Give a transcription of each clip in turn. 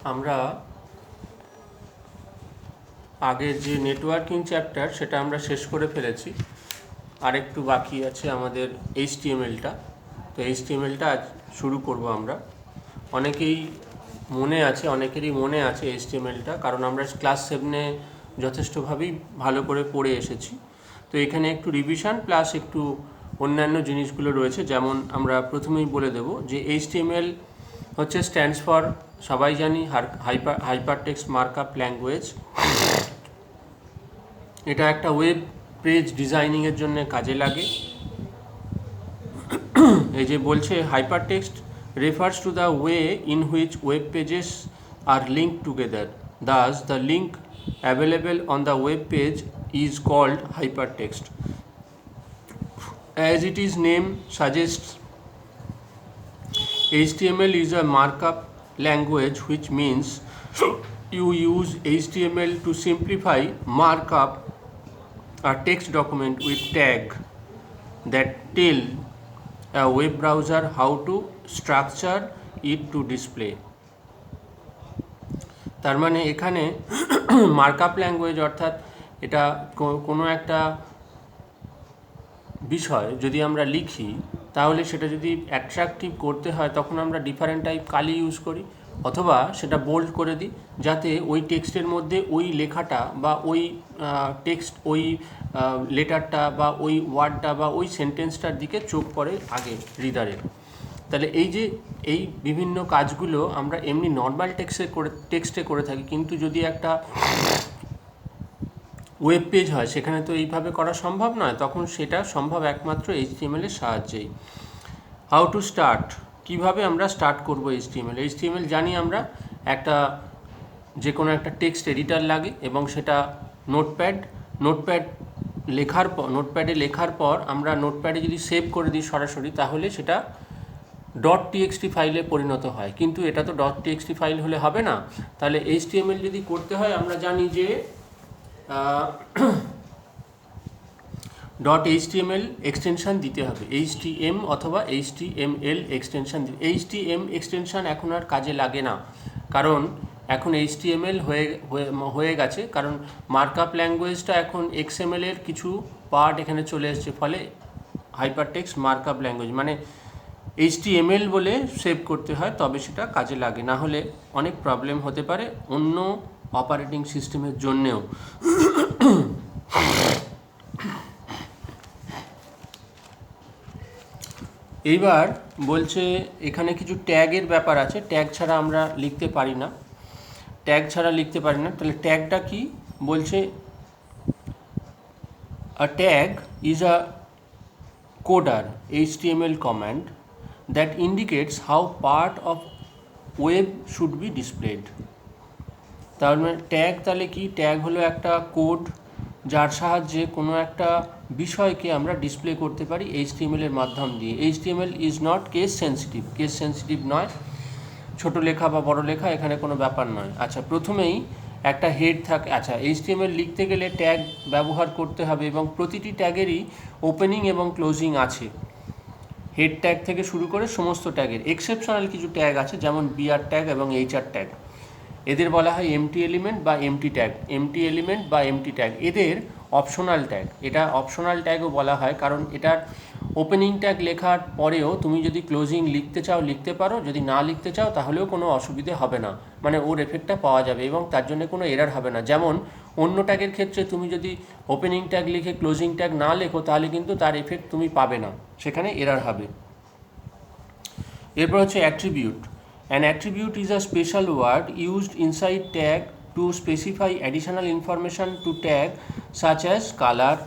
আমরা আগের যে নেটওয়ার্কিং চ্যাপ্টার সেটা আমরা শেষ করে ফেলেছি। আর একটু বাকি আছে আমাদের এইচটিএমএলটা। তো এইচটিএমএলটা আজ শুরু করব আমরা। অনেকেরই মনে আছে এইচটিএমএলটা, কারণ আমরা ক্লাস 7-এ যথেষ্টভাবেই ভালো করে পড়ে এসেছি। তো এখানে একটু রিভিশন প্লাস একটু অন্যান্য জিনিসগুলো রয়েছে। যেমন আমরা প্রথমেই বলে দেব যে এইচটিএমএল হচ্ছে স্ট্যান্ডস ফর, সবাই জানি, হাইপারটেক্সট মার্কআপ ল্যাঙ্গুয়েজ। এটা একটা ওয়েব পেজ ডিজাইনিংয়ের জন্য কাজে লাগে। এই যে বলছে hypertext refers to the way in which web pages are linked together. Thus, the link available on the web page is called hypertext. As its name suggests, HTML is a markup language, which means you use HTML to simplify markup a text document with tag that tell a web browser how to structure it to display. তার মানে এখানে markup language অর্থাৎ এটা কোনো একটা বিষয় যদি আমরা লিখি তাহলে সেটা যদি অ্যাট্রাকটিভ করতে হয় তখন আমরা ডিফারেন্ট টাইপ কালি ইউজ করি, অথবা সেটা বোল্ড করে দিই যাতে ওই টেক্সটের মধ্যে ওই লেখাটা বা ওই টেক্সট, ওই লেটারটা বা ওই ওয়ার্ডটা বা ওই সেন্টেন্সটার দিকে চোখ পড়ে আগে রিডারের। তাহলে এই বিভিন্ন কাজগুলো আমরা এমনি নর্মাল টেক্সটে করে থাকি, কিন্তু যদি একটা ওয়েব পেজ হয় সেখানে তো এইভাবে করা সম্ভব নয়, তখন সেটা সম্ভব একমাত্র এইচটিএমএল এর সাহায্যেই। হাউ টু স্টার্ট, কীভাবে আমরা স্টার্ট করব এইচটিএমএল জানি আমরা যে কোনো একটা টেক্সট এডিটার লাগে এবং সেটা নোটপ্যাডে লেখার পর আমরা নোটপ্যাডে যদি সেভ করে দিই সরাসরি, তাহলে সেটা .txt ফাইলে পরিণত হয়। কিন্তু এটা তো .txt ফাইল হলে হবে না। তাহলে এইচটিএমএল যদি করতে হয় আমরা জানি যে .html এক্সটেনশান দিতে হবে, HTM অথবা HTML এক্সটেনশান। HTM এক্সটেনশান এখন আর কাজে লাগে না, কারণ এখন HTML হয়ে গেছে, কারণ মার্কআপ ল্যাঙ্গুয়েজটা এখন XML এর কিছু পার্ট এখানে চলে এসেছে। ফলে হাইপারটেক্সট মার্কআপ ল্যাঙ্গুয়েজ মানে HTML বলে সেভ করতে হয়, তবে সেটা কাজে লাগে, না হলে অনেক প্রবলেম হতে পারে অন্য অপারেটিং সিস্টেমের জন্যেও। এইবার বলছে এখানে কিছু ট্যাগের ব্যাপার আছে। ট্যাগ ছাড়া আমরা লিখতে পারি না। তাহলে ট্যাগটা কি বলছে? A tag is a coder HTML command that indicates how part of web should be displayed. তার মানে ট্যাগ তাহলে কি? ট্যাগ হলো একটা কোড যার সাহায্যে কোনো একটা বিষয়কে আমরা ডিসপ্লে করতে পারি HTML এর মাধ্যম দিয়ে। HTML is not case sensitive নয়, ছোট লেখা বা বড় লেখা এখানে কোনো ব্যাপার নয়। আচ্ছা, প্রথমেই একটা হেড থাকে। আচ্ছা, HTML লিখতে গেলে ট্যাগ ব্যবহার করতে হবে এবং প্রতিটি ট্যাগেরই ওপেনিং এবং ক্লোজিং আছে। হেড ট্যাগ থেকে শুরু করে সমস্ত ট্যাগের। এক্সেপশনাল কিছু ট্যাগ আছে, যেমন BR ট্যাগ এবং HR ট্যাগ। এদের বলা হয় এমটি এলিমেন্ট বা এমটি ট্যাগ। এদের অপশনাল ট্যাগ, এটা অপশনাল ট্যাগও বলা হয়, কারণ এটার ওপেনিং ট্যাগ লেখার পরেও তুমি যদি ক্লোজিং লিখতে চাও লিখতে পারো, যদি না লিখতে চাও তাহলেও কোনো অসুবিধে হবে না, মানে ওর এফেক্টটা পাওয়া যাবে এবং তার জন্য কোনো এরার হবে না। যেমন অন্য ট্যাগের ক্ষেত্রে তুমি যদি ওপেনিং ট্যাগ লিখে ক্লোজিং ট্যাগ না লেখো তাহলে কিন্তু তার এফেক্ট তুমি পাবে না, সেখানে এরার হবে। এরপর হচ্ছে attribute. An attribute is a special word used inside tag to specify additional information to tag such as color,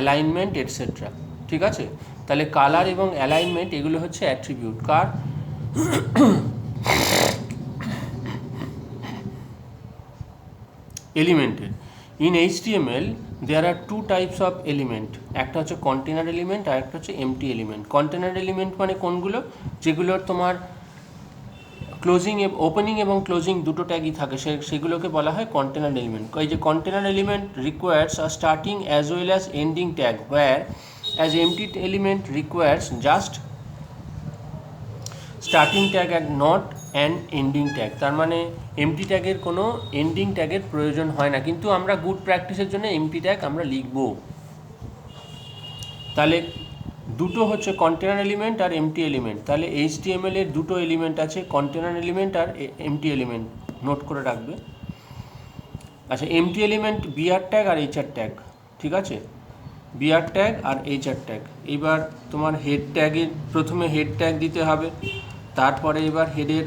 alignment, etc. ঠিক আছে? তাহলে কালার এবং অ্যালাইনমেন্ট এগুলো হচ্ছে অ্যাট্রিবিউট। কার? এলিমেন্টের। In HTML there are two types of element, একটা হচ্ছে container element আর একটা হচ্ছে এমটি এলিমেন্ট। কন্টেনার এলিমেন্ট মানে কোনগুলো? যেগুলোর তোমার ওপেনিং এবং ক্লোজিং দুটো ট্যাগই থাকে, সেগুলোকে বলা হয় কন্টেনার এলিমেন্ট। এই যে container element requires a starting as well as ending tag, where as empty element requires just starting tag and not and ending tag, তার মানে এমটি ট্যাগের কোনো এন্ডিং ট্যাগের প্রয়োজন হয় না, কিন্তু আমরা গুড প্র্যাকটিসের জন্য এমটি ট্যাগ আমরা লিখব। তাহলে দুটো হচ্ছে কন্টেনার এলিমেন্ট আর এমটি এলিমেন্ট। তাহলে এইচটিএমএল এর দুটো এলিমেন্ট আছে, কন্টেনার এলিমেন্ট আর এমটি এলিমেন্ট, নোট করে রাখবে। আচ্ছা, এমটি এলিমেন্ট বিআর ট্যাগ আর এইচআর ট্যাগ, ঠিক আছে, বিআর ট্যাগ আর এইচআর ট্যাগ। এবার তোমার হেড ট্যাগের প্রথমে হেড ট্যাগ দিতে হবে, তারপরে এবার হেডের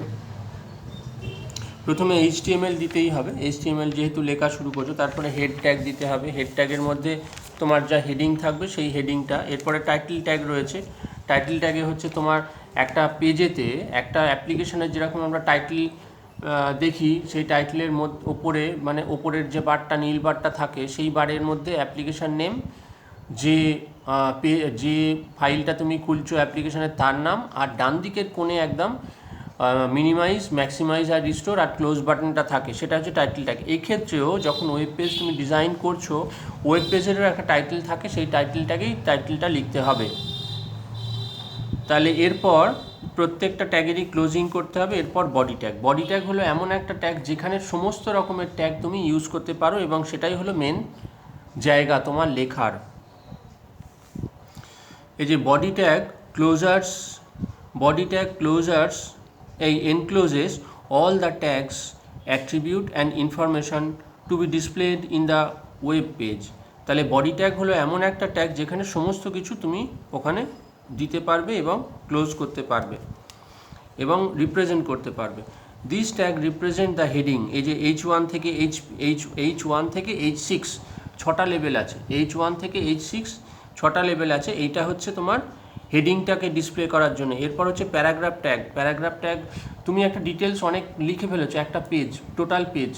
প্রথমে এইচটিএমএল দিতেই হবে, এইচটিএমএল যেহেতু লেখা শুরু করছো, তারপরে হেড ট্যাগ দিতে হবে। হেড ট্যাগের মধ্যে তোমার যা হেডিং থাকবে সেই হেডিংটা, এরপরে টাইটেল ট্যাগ রয়েছে। টাইটেল ট্যাগে হচ্ছে তোমার একটা পেজেতে একটা অ্যাপ্লিকেশনের যেরকম আমরা টাইটেল দেখি, সেই টাইটেলের মধ্যে ওপরে মানে ওপরের যে বারটা নীল বারটা থাকে সেই বারের মধ্যে অ্যাপ্লিকেশন নেম, যে ফাইলটা তুমি খুলছো অ্যাপ্লিকেশনের তার নাম, আর ডান দিকের কোণে একদম মিনিমাইজ, ম্যাক্সিমাইজ আর রিস্টোর আর ক্লোজ বাটনটা থাকে, সেটা হচ্ছে টাইটেল ট্যাগ। এই ক্ষেত্রেও যখন ওয়েব পেজ তুমি ডিজাইন করছো, ওয়েব পেজেরও একটা টাইটেল থাকে, সেই টাইটেলটাকেই টাইটেলটা লিখতে হবে। তাহলে এরপর প্রত্যেকটা ট্যাগেরই ক্লোজিং করতে হবে। এরপর বডি ট্যাগ। বডি ট্যাগ হলো এমন একটা ট্যাগ যেখানে সমস্ত রকমের ট্যাগ তুমি ইউজ করতে পারো, এবং সেটাই হলো মেন জায়গা তোমার লেখার। এই যে বডি ট্যাগ ক্লোজার্স এই encloses all the tags, attribute and information to be displayed in the web page. তাহলে বডি ট্যাগ হলো এমন একটা ট্যাগ যেখানে সমস্ত কিছু তুমি ওখানে দিতে পারবে এবং ক্লোজ করতে পারবে এবং রিপ্রেজেন্ট করতে পারবে। This tag represent the heading. এই যে H1 থেকে H1 থেকে H6 ছটা লেভেল আছে, H1 থেকে H6 ছটা লেভেল আছে। এইটা হচ্ছে তোমার হেডিংটাকে ডিসপ্লে করার জন্য। এরপর হচ্ছে প্যারাগ্রাফ ট্যাগ। প্যারাগ্রাফ ট্যাগ, তুমি একটা ডিটেলস অনেক লিখে ফেলেছো, একটা পেজ, টোটাল পেজ,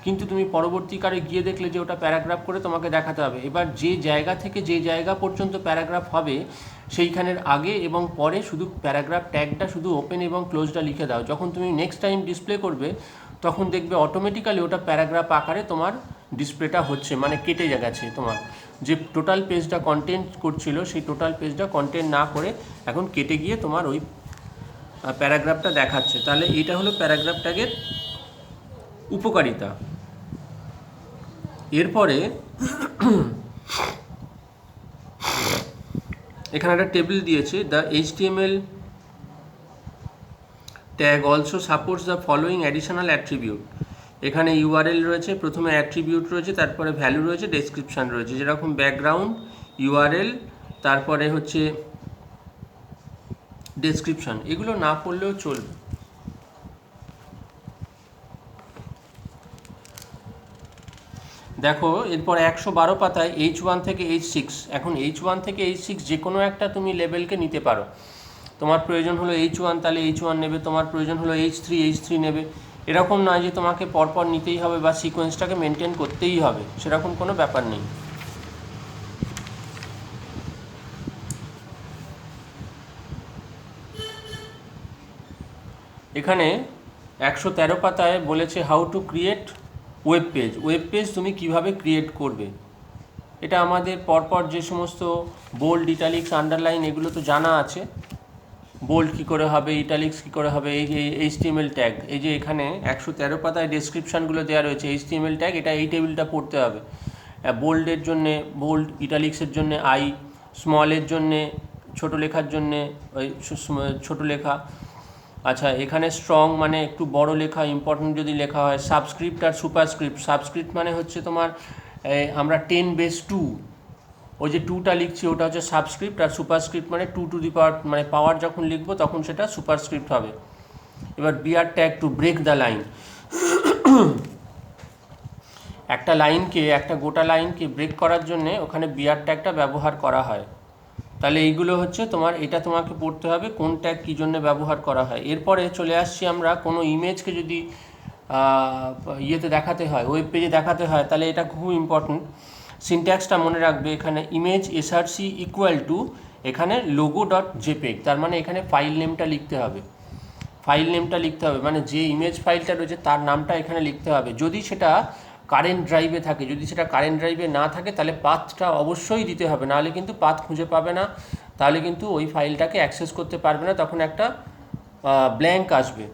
কিন্তু তুমি পরবর্তীকালে গিয়ে দেখলে যে ওটা প্যারাগ্রাফ করে তোমাকে দেখাতে হবে। এবার যে জায়গা থেকে যে জায়গা পর্যন্ত প্যারাগ্রাফ হবে সেইখানের আগে এবং পরে শুধু প্যারাগ্রাফ ট্যাগটা শুধু ওপেন এবং ক্লোজটা লিখে দাও। যখন তুমি নেক্সট টাইম ডিসপ্লে করবে তখন দেখবে অটোমেটিক্যালি ওটা প্যারাগ্রাফ আকারে তোমার ডিসপ্লেটা হচ্ছে, মানে কেটে গেছে। তোমার যে টোটাল পেজটা কন্টেন্ট করছিল সেই টোটাল পেজটা কন্টেন্ট না করে এখন কেটে গিয়ে তোমার ওই প্যারাগ্রাফটা দেখাচ্ছে। তাহলে এটা হলো প্যারাগ্রাফ ট্যাগের উপকারিতা। এরপরে এখানে একটা টেবিল দিয়েছে, the HTML tag also supports the following additional attribute. এখানে ইউআরএল রয়েছে, প্রথমে অ্যাট্রিবিউট রয়েছে, তারপরে ভ্যালু রয়েছে, ডেসক্রিপশান রয়েছে, যেরকম ব্যাকগ্রাউন্ড, ইউআরএল, তারপরে হচ্ছে ডেসক্রিপশান। এগুলো না পড়লেও চলবে। দেখো এরপর 112 পাতায় H1 থেকে H6। এখন H1 থেকে H6 যে কোনো একটা তুমি লেভেলকে নিতে পারো। তোমার প্রয়োজন হলো H1, তাহলে H1 নেবে, তোমার প্রয়োজন হলো H3 নেবে। এরকম নয় যে তোমাকে পরপর নিতেই হবে বা সিকোয়েন্সটাকে মেনটেন করতেই হবে, সেরকম কোনো ব্যাপার নেই। এখানে 113 পাতায় বলেছে how to create web page. Web page তুমি কিভাবে ক্রিয়েট করবে, এটা আমাদের পরপর যে সমস্ত বোল্ড, ইটালিক্স, আন্ডারলাইন এগুলো তো জানা আছে। বোল্ড কী করে হবে, ইটালিক্স কী করে হবে, এই যে এইচটিএমএল ট্যাগ, এই যে এখানে 113 পাতায় ডেসক্রিপশানগুলো দেওয়া রয়েছে এইচটিএমএল ট্যাগ, এটা এই টেবিলটা পড়তে হবে। বোল্ডের জন্যে বোল্ড, ইটালিক্সের জন্যে আই, স্মলের জন্যে ছোটো লেখার জন্যে ওই ছোটো লেখা। আচ্ছা, এখানে স্ট্রং মানে একটু বড় লেখা, ইম্পর্টেন্ট যদি লেখা হয়। সাবস্ক্রিপ্ট আর সুপারস্ক্রিপ্ট। সাবস্ক্রিপ্ট মানে হচ্ছে তোমার আমরা 10^2 ওই যে 2টা লিখছি ওটা হচ্ছে সাবস্ক্রিপ্ট, আর সুপারস্ক্রিপ্ট মানে 2 টু দি পাওয়ার, মানে পাওয়ার যখন লিখবো তখন সেটা সুপারস্ক্রিপ্ট হবে। এবার BR tag to break the line. একটা লাইনকে, একটা গোটা লাইনকে ব্রেক করার জন্যে ওখানে বিআর ট্যাগটা ব্যবহার করা হয়। তাহলে এইগুলো হচ্ছে তোমার, এটা তোমাকে পড়তে হবে কোন ট্যাগ কী জন্য ব্যবহার করা হয়। এরপরে চলে আসছি আমরা কোনো ইমেজকে যদি ইয়েতে দেখাতে হয়, ওয়েব পেজে দেখাতে হয়, তাহলে এটা খুব ইম্পর্টেন্ট। সিনট্যাক্সটা মনে রাখবে, এখানে ইমেজ এসআরসি ইকুয়াল টু এখানে logo.jpeg, তার মানে এখানে ফাইল নেমটা লিখতে হবে। ফাইল নেমটা লিখতে হবে মানে যে ইমেজ ফাইলটা রয়েছে তার নামটা এখানে লিখতে হবে। যদি সেটা কারেন্ট ড্রাইভে থাকে, যদি সেটা কারেন্ট ড্রাইভে না থাকে তাহলে পাথটা অবশ্যই দিতে হবে, নাহলে কিন্তু পাথ খুঁজে পাবে না, তাহলে কিন্তু ওই ফাইলটাকে অ্যাক্সেস করতে পারবে না। তখন একটা ব্ল্যাঙ্ক আসবে।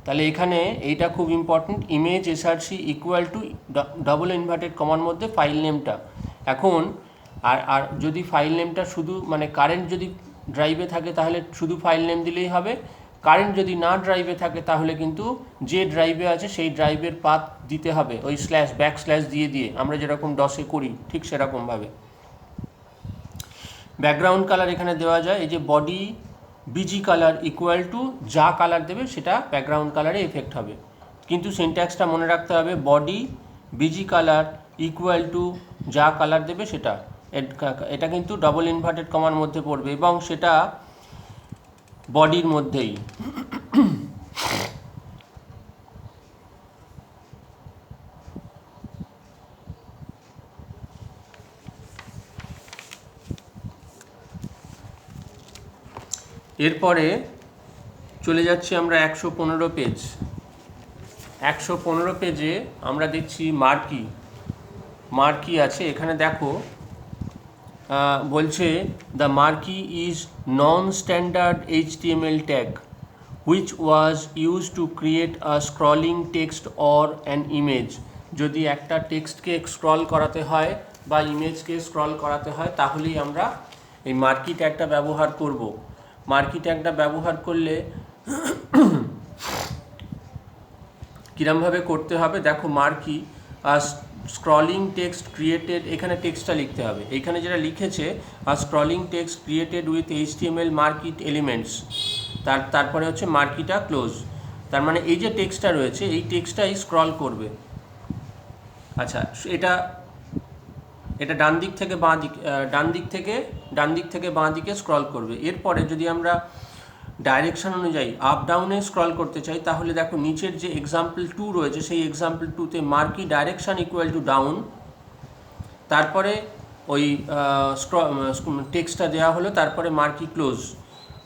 তাহলে এখানে এইটা খুব important, image SRC equal two double inverted কমার মধ্যে ফাইল নেমটা। এখন আর যদি ফাইল নেমটা শুধু মানে কারেন্ট যদি ড্রাইভে থাকে তাহলে শুধু ফাইল নেম দিলেই হবে, কারেন্ট যদি না ড্রাইভে থাকে তাহলে কিন্তু যে ড্রাইভে আছে সেই ড্রাইভের পাথ দিতে হবে, ওই স্ল্যাশ ব্যাক স্ল্যাশ দিয়ে আমরা যেরকম ডসে করি ঠিক সেরকমভাবে। ব্যাকগ্রাউন্ড কালার এখানে দেওয়া যায়, এই যে body busy colour equal to যা কালার দেবে সেটা ব্যাকগ্রাউন্ড কালারে এফেক্ট হবে, কিন্তু সিনট্যাক্সটা মনে রাখতে হবে, body busy colour equal to যা কালার দেবে সেটা, এটা কিন্তু ডবল ইনভার্টেড কমার মধ্যে পড়বে এবং সেটা বডির মধ্যেই। এরপরে চলে যাচ্ছি আমরা 115 পেজ। 115 পেজে আমরা দেখছি মার্কি আছে। এখানে দেখো বলছে the marquee is non standard HTML tag which was use to create a scrolling text or an image. যদি একটা টেক্সটকে স্ক্রল করাতে হয় বা ইমেজকে স্ক্রল করাতে হয় তাহলেই আমরা এই মার্কি ট্যাগটা ব্যবহার করব। মার্কি ট্যাগটা ব্যবহার করলে কিরমভাবে করতে হবে দেখো, মার্কি স্ক্রলিং টেক্সট ক্রিয়েটেড, এখানে টেক্সটটা লিখতে হবে, এখানে যেটা লিখেছে scrolling text created with HTML marked elements, তারপরে হচ্ছে মার্কিটা ক্লোজ, তার মানে এই যে টেক্সটটা রয়েছে এই টেক্সটটাই স্ক্রল করবে। আচ্ছা, এটা ডান দিক থেকে ডান দিক থেকে বাঁ দিকে স্ক্রল করবে। এরপরে যদি আমরা ডাইরেকশন অনুযায়ী আপ ডাউনে স্ক্রল করতে চাই তাহলে দেখো নিচের যে এক্সাম্পল 2 রয়েছে সেই এক্সাম্পল 2তে marquee direction equal to down, তারপরে ওই টেক্সটটা দেওয়া হলো, তারপরে marquee close,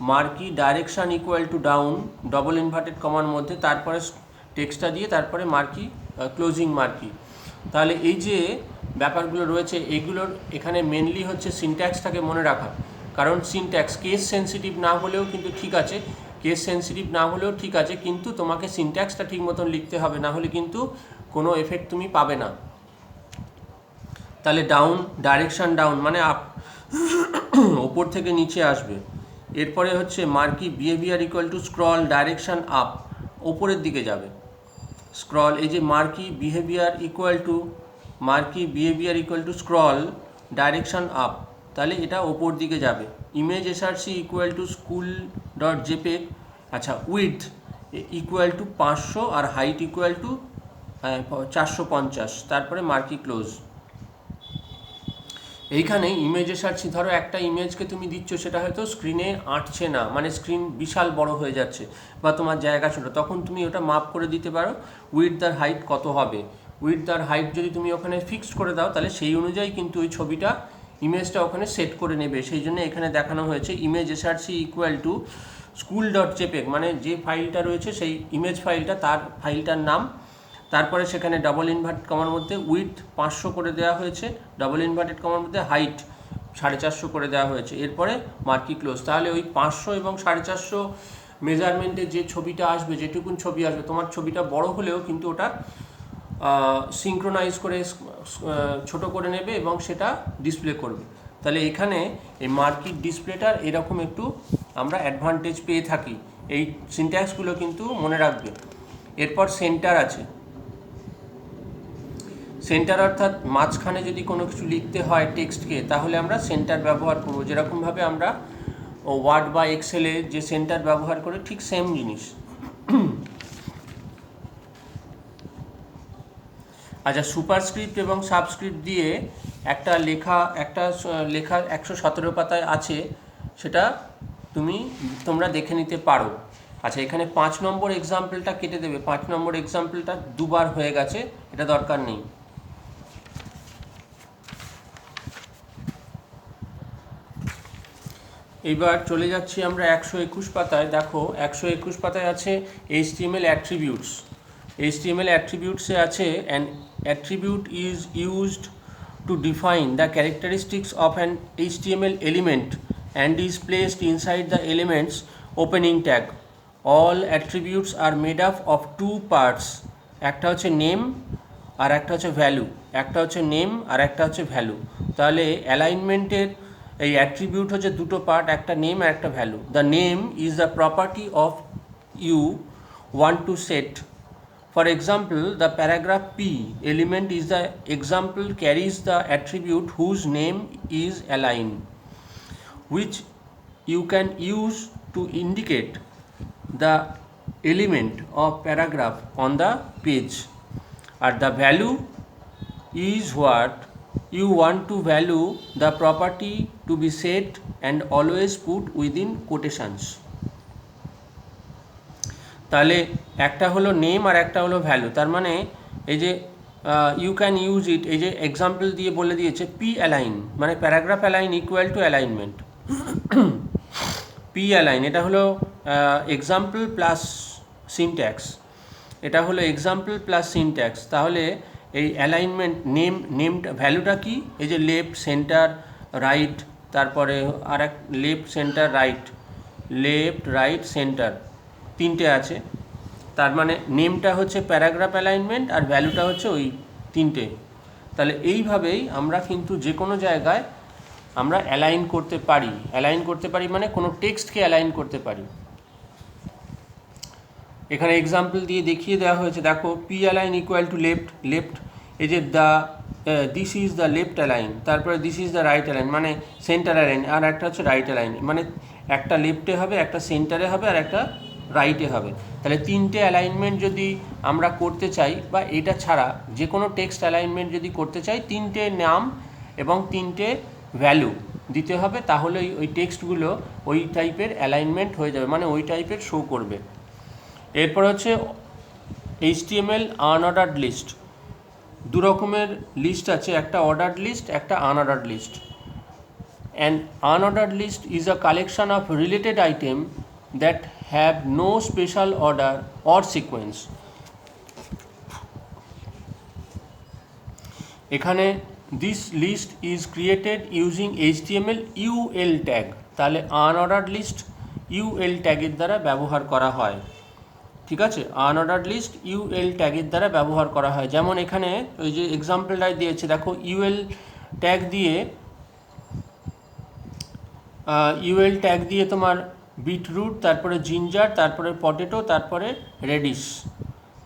marquee direction equal to down double inverted কমার মধ্যে, তারপরে টেক্সটটা দিয়ে তারপরে মার্কি ক্লোজিং মার্কি। তাহলে এই যে ব্যাপারগুলো রয়েছে এইগুলোর এখানে মেনলি হচ্ছে সিনট্যাক্সটাকে মনে রাখা, কারণ সিনট্যাক্স কেস সেন্সিটিভ না হলেও কিন্তু ঠিক আছে, কিন্তু তোমাকে সিনট্যাক্সটা ঠিক মতন লিখতে হবে, না হলে কিন্তু কোনো এফেক্ট তুমি পাবে না। তাহলে ডাউন, ডাইরেকশন ডাউন মানে আপ, ওপর থেকে নিচে আসবে। এরপরে হচ্ছে marquee behaviour equal to scroll direction up, ওপরের দিকে যাবে স্ক্রল, এই যে marquee behaviour equal to scroll direction up, তাহলে এটা ওপর দিকে যাবে। Image SRC equal to school dot JPEG, আচ্ছা উইথ ইকুয়াল টু 500 আর হাইট ইকুয়াল টু 450, তারপরে মার্কি ক্লোজ। এইখানে ইমেজ এসআরসি, ধরো একটা ইমেজকে তুমি দিচ্ছ সেটা হয়তো স্ক্রিনে আঁটছে না, মানে স্ক্রিন বিশাল বড় হয়ে যাচ্ছে বা তোমার জায়গা ছোটো, তখন তুমি ওটা মাপ করে দিতে পারো উইথ দ্য হাইট কত হবে। উইথ দ্য হাইট যদি তুমি ওখানে ফিক্সড করে দাও তাহলে সেই অনুযায়ী কিন্তু ওই ছবিটা ইমেজটা ওখানে সেট করে নেবে। সেই জন্য এখানে দেখানো হয়েছে image SRC equal to school dot JPEG, মানে যে ফাইলটা রয়েছে সেই ইমেজ ফাইলটা, তার ফাইলটার নাম, তারপরে সেখানে ডাবল ইনভার্টেড কমার মধ্যে উইথ 500 করে দেওয়া হয়েছে, ডাবল ইনভার্টেড কমার মধ্যে হাইট 450 করে দেওয়া হয়েছে, এরপরে মার্কি ক্লোজ। তাহলে ওই 500 এবং 450 মেজারমেন্টে যে ছবিটা আসবে, যেটুকুন ছবি আসবে, তোমার ছবিটা বড় হলেও কিন্তু ওটা সিঙ্ক্রোনাইজ করে ছোট করে নেবে এবং সেটা ডিসপ্লে করবে। তাহলে এখানে এই মার্কিট ডিসপ্লেটার এরকম একটু আমরা অ্যাডভান্টেজ পেয়ে থাকি, এই সিনট্যাক্সগুলো কিন্তু মনে রাখবে। এরপর সেন্টার আছে, সেন্টার অর্থাৎ মাঝখানে যদি কোনো কিছু লিখতে হয় টেক্সটকে তাহলে আমরা সেন্টার ব্যবহার করব, যেরকমভাবে আমরা ওয়ার্ড বা এক্সেলে যে সেন্টার ব্যবহার করে ঠিক সেম জিনিস। আচ্ছা, সুপারস্ক্রিপ্ট এবং সাবস্ক্রিপ্ট দিয়ে একটা লেখা 117 পাতায় আছে, সেটা তোমরা দেখে নিতে পারো। আচ্ছা, এখানে 5 নম্বর এক্সাম্পলটা কেটে দেবে, 5 নম্বর এক্সাম্পলটা দুবার হয়ে গেছে, এটা দরকার নেই। এইবার চলে যাচ্ছি আমরা 121 পাতায়। দেখো 121 পাতায় আছে HTML অ্যাট্রিবিউটস। HTML অ্যাট্রিবিউটসে আছে an attribute is used to define the characteristics of an HTML element and is placed inside the element's opening tag all attributes are made up of two parts, একটা হচ্ছে name আর একটা হচ্ছে value, একটা হচ্ছে name আর একটা হচ্ছে ভ্যালু। তাহলে অ্যালাইনমেন্টের এই অ্যাট্রিবিউট হচ্ছে দুটো পার্ট, একটা নেম আর একটা value. The name is the property of you want to set. For example, the paragraph P element is the example carries the attribute whose name is aligned, which you can use to indicate the element of paragraph on the page. And the value is what you want to value the property to be set and always put within quotations. তাহলে একটা হলো name আর একটা হলো value. তার মানে এই যে ইউ ক্যান ইউজ ইট, এই যে এক্সাম্পল দিয়ে বলে দিয়েছে পি অ্যালাইন মানে paragraph align equal two alignment. P align এটা হলো এক্সাম্পল প্লাস সিনট্যাক্স, এটা হলো এক্সাম্পল প্লাস সিনট্যাক্স। তাহলে এই অ্যালাইনমেন্ট নেমটা ভ্যালুটা কি, এই যে লেফট সেন্টার রাইট, তারপরে আর এক left centre right, left right centre তিনটে আছে। তার মানে নেমটা হচ্ছে প্যারাগ্রাফ অ্যালাইনমেন্ট আর ভ্যালুটা হচ্ছে ওই তিনটে। তাহলে এইভাবেই আমরা কিন্তু যে কোনো জায়গায় আমরা অ্যালাইন করতে পারি, অ্যালাইন করতে পারি মানে কোনো টেক্সটকে অ্যালাইন করতে পারি। এখানে এক্সাম্পল দিয়ে দেখিয়ে দেওয়া হয়েছে, দেখো P align equal to left, left এই যে the this is the left align, তারপরে this is the right align মানে সেন্টার অ্যালাইন, আর একটা হচ্ছে রাইট অ্যালাইন মানে একটা লেফটে হবে, একটা সেন্টারে হবে আর একটা রাইটে হবে। তাহলে তিনটে অ্যালাইনমেন্ট যদি আমরা করতে চাই বা এটা ছাড়া যে কোনো টেক্সট অ্যালাইনমেন্ট যদি করতে চাই, তিনটে নাম এবং তিনটে ভ্যালু দিতে হবে, তাহলে ওই টেক্সটগুলো ওই টাইপের অ্যালাইনমেন্ট হয়ে যাবে, মানে ওই টাইপের শো করবে। এরপর হচ্ছে HTML আনঅর্ডার্ড লিস্ট। দু রকমের লিস্ট আছে, একটা অর্ডার্ড লিস্ট, একটা unordered list. And unordered list is a collection of related item that have no special order or sequence. এখানে this list is created using HTML UL tag. তাহলে unordered list UL ট্যাগের দ্বারা ব্যবহার করা হয়, ঠিক আছে। আনঅর্ডার্ড লিস্ট UL ট্যাগের দ্বারা ব্যবহার করা হয়। যেমন এখানে ওই যে এক্সাম্পলটাই দিয়েছে, দেখো UL ট্যাগ দিয়ে তোমার বিটরুট, তারপরে জিঞ্জার, তারপরে পটেটো, তারপরে রেডিশ।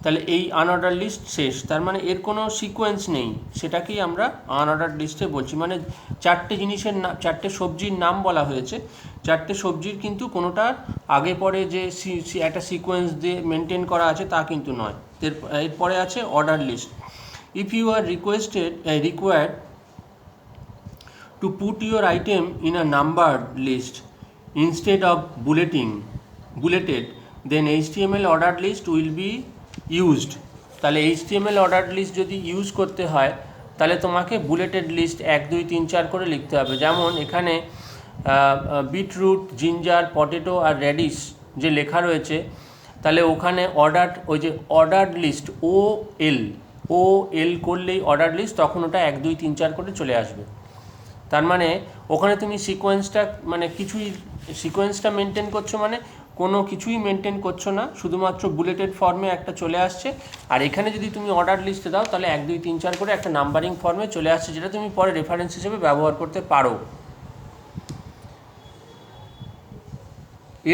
তাহলে এই আনঅর্ডার লিস্ট শেষ। তার মানে এর কোনো সিকোয়েন্স নেই, সেটাকেই আমরা আনঅর্ডার লিস্টে বলছি। মানে চারটে জিনিসের নাম, চারটে সবজির নাম বলা হয়েছে, চারটে সবজির কিন্তু কোনোটার আগে পরে যে একটা সিকোয়েন্স দিয়ে মেনটেন করা আছে তা কিন্তু নয়। এরপরে আছে order list. If you are required to put your item in a numbered list instead of bulleted, then HTML ordered list will be used. তাহলে HTML ordered list যদি ইউজ করতে হয় তাহলে তোমাকে বুলেটেড লিস্ট 1 2 3 4 করে লিখতে হবে। যেমন এখানে বিটরুট, জিঞ্জার, পটেটো আর রেডিশ যে লেখা রয়েছে, তাহলে ওখানে ওই যে অর্ডার্ড লিস্ট ও এল করলেই অর্ডার লিস্ট, তখন ওটা 1 2 3 4 করে চলে আসবে। তার মানে ওখানে তুমি সিকোয়েন্সটা মেনটেন করছো, মানে কোনো কিছুই মেনটেন করছো না, শুধুমাত্র বুলেটেড ফর্মে একটা চলে আসছে। আর এখানে যদি তুমি অর্ডার লিস্টে দাও তাহলে 1 2 3 4 করে একটা নাম্বারিং ফর্মে চলে আসছে, যেটা তুমি পরে রেফারেন্স হিসেবে ব্যবহার করতে পারো।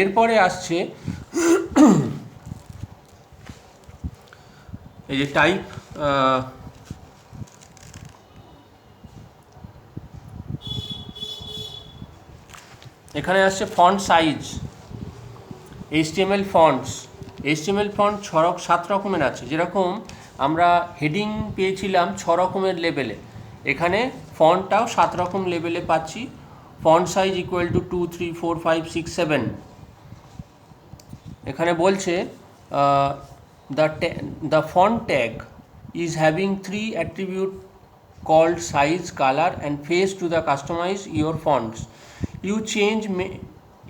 এরপরে আসছে এই যে টাইপ, এখানে আসছে font size. HTML fonts, HTML font 7 রকমের আছে। যেরকম আমরা হেডিং পেয়েছিলাম 6 রকমের লেভেলে, এখানে ফন্টটাও 7 রকম লেভেলে পাচ্ছি। Font size equal to 2 3 4 5 6 7। এখানে বলছে the font tag is having 3 attributes called size, color and face to the customize your fonts. You change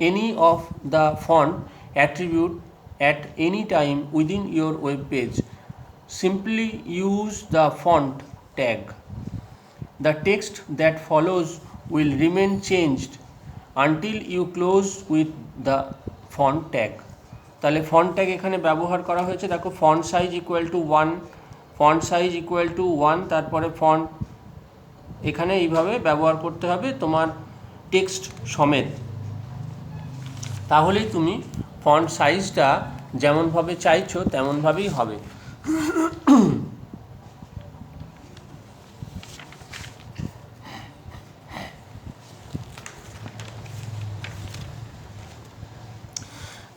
any of the font attribute at any time within your web page. Simply use the font tag. The text that follows will remain changed until you close with the font tag. তাহলে font tag এখানে ব্যবহার করা হয়েছে। দেখো font size equal to 1, font size equal to 1, তারপরে font এখানে এইভাবে ব্যবহার করতে হবে তোমার টেক্সট সমেত, তাহলেই তুমি ফন্ট সাইজটা যেমনভাবে চাইছো তেমনভাবেই হবে।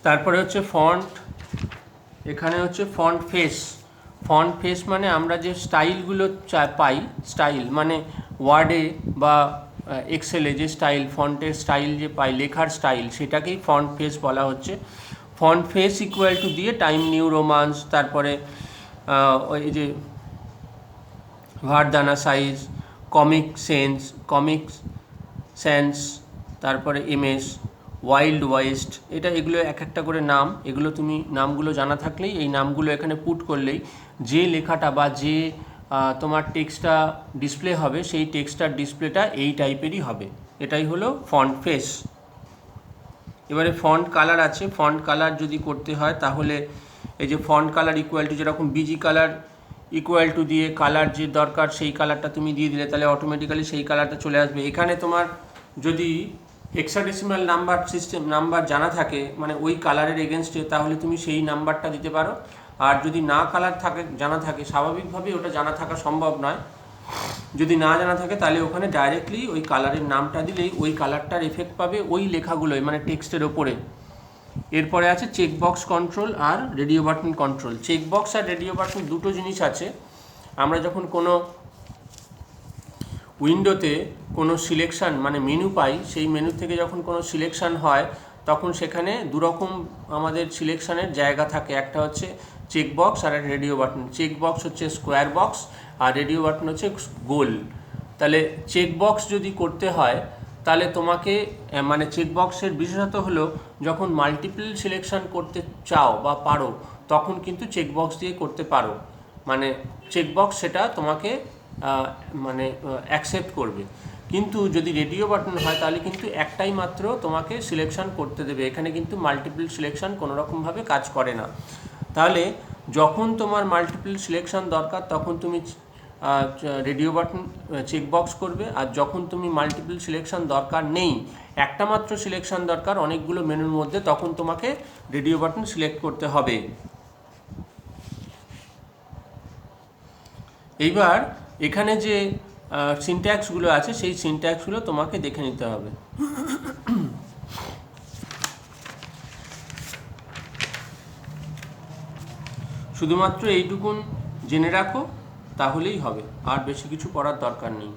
তারপরে হচ্ছে ফন্ট, এখানে হচ্ছে ফন্ট ফেস। ফন্ট ফেস মানে আমরা যে স্টাইলগুলো পাই, স্টাইল মানে ওয়ার্ডে বা এক্সেলে যে স্টাইল, ফন্টের স্টাইল যে পাই, লেখার স্টাইল, সেটাকেই ফন্ট ফেস বলা হচ্ছে। ফন্ট ফেস ইকুয়াল টু দিয়ে টাইম নিউ রোমান্স, তারপরে ওই যে ভারদানা সাইজ, কমিক সেন্স, তারপরে এমএস, ওয়াইল্ড ওয়েস্ট, এগুলো এক একটা করে নাম। এগুলো তুমি নামগুলো জানা থাকলেই, এই নামগুলো এখানে পুট করলেই যে লেখাটা বা যে তোমার টেক্সটটা ডিসপ্লে হবে, সেই টেক্সটার ডিসপ্লেটা এই টাইপেরই হবে। এটাই হলো ফন্ট ফেস। এবারে ফন্ট কালার আছে। ফন্ট কালার যদি করতে হয় তাহলে এই যে ফন্ট কালার ইকুয়াল টু, যেরকম বিজি কালার ইকুয়াল টু দিয়ে কালার যে দরকার সেই কালারটা তুমি দিয়ে দিলে তাহলে অটোমেটিক্যালি সেই কালারটা চলে আসবে। এখানে তোমার যদি হেক্সাডেসিমাল নাম্বার সিস্টেম নাম্বার জানা থাকে মানে ওই কালারের এগেনস্টে, তাহলে তুমি সেই নাম্বারটা দিতে পারো। আর যদি না কালার থাকে জানা থাকে, স্বাভাবিকভাবেই ওটা জানা থাকা সম্ভব নয়, যদি না জানা থাকে তাহলে ওখানে ডাইরেক্টলি ওই কালারের নামটা দিলেই ওই কালারটার এফেক্ট পাবে ওই লেখাগুলোই, মানে টেক্সটের ওপরে। এরপরে আছে চেকবক্স কন্ট্রোল আর রেডিও বাটন কন্ট্রোল। চেকবক্স আর রেডিও বাটন দুটো জিনিস আছে। আমরা যখন কোনো উইন্ডোতে কোনো সিলেকশান মানে মেনু পাই, সেই মেনু থেকে যখন কোনো সিলেকশান হয় তখন সেখানে দুরকম আমাদের সিলেকশানের জায়গা থাকে। একটা হচ্ছে চেকবক্স আর একটা রেডিও বাটন। চেকবক্স হচ্ছে স্কোয়ার বক্স আর রেডিও বাটন হচ্ছে গোল। তাহলে চেকবক্স যদি করতে হয় তাহলে তোমাকে মানে চেকবক্সের বিশেষত হলো যখন মাল্টিপল সিলেকশান করতে চাও বা পারো তখন কিন্তু চেকবক্স দিয়ে করতে পারো, মানে চেকবক্স সেটা তোমাকে মানে অ্যাকসেপ্ট করবে। কিন্তু যদি রেডিও বাটন হয় তাহলে কিন্তু একটাই মাত্র তোমাকে সিলেকশান করতে দেবে, এখানে কিন্তু মাল্টিপল সিলেকশান কোনোরকমভাবে কাজ করে না। তাহলে যখন তোমার মাল্টিপল সিলেকশান দরকার তখন তুমি রেডিও বাটন চেকবক্স করবে, আর যখন তুমি মাল্টিপল সিলেকশান দরকার নেই, একটা মাত্র সিলেকশান দরকার অনেকগুলো মেনুর মধ্যে, তখন তোমাকে রেডিও বাটন সিলেক্ট করতে হবে। এইবার এখানে যে সিনট্যাক্সগুলো আছে সেই সিনট্যাক্সগুলো তোমাকে দেখে নিতে হবে। শুধুমাত্র এইটুকুন জেনে রাখো তাহলেই হবে, আর বেশি কিছু করার দরকার নেই।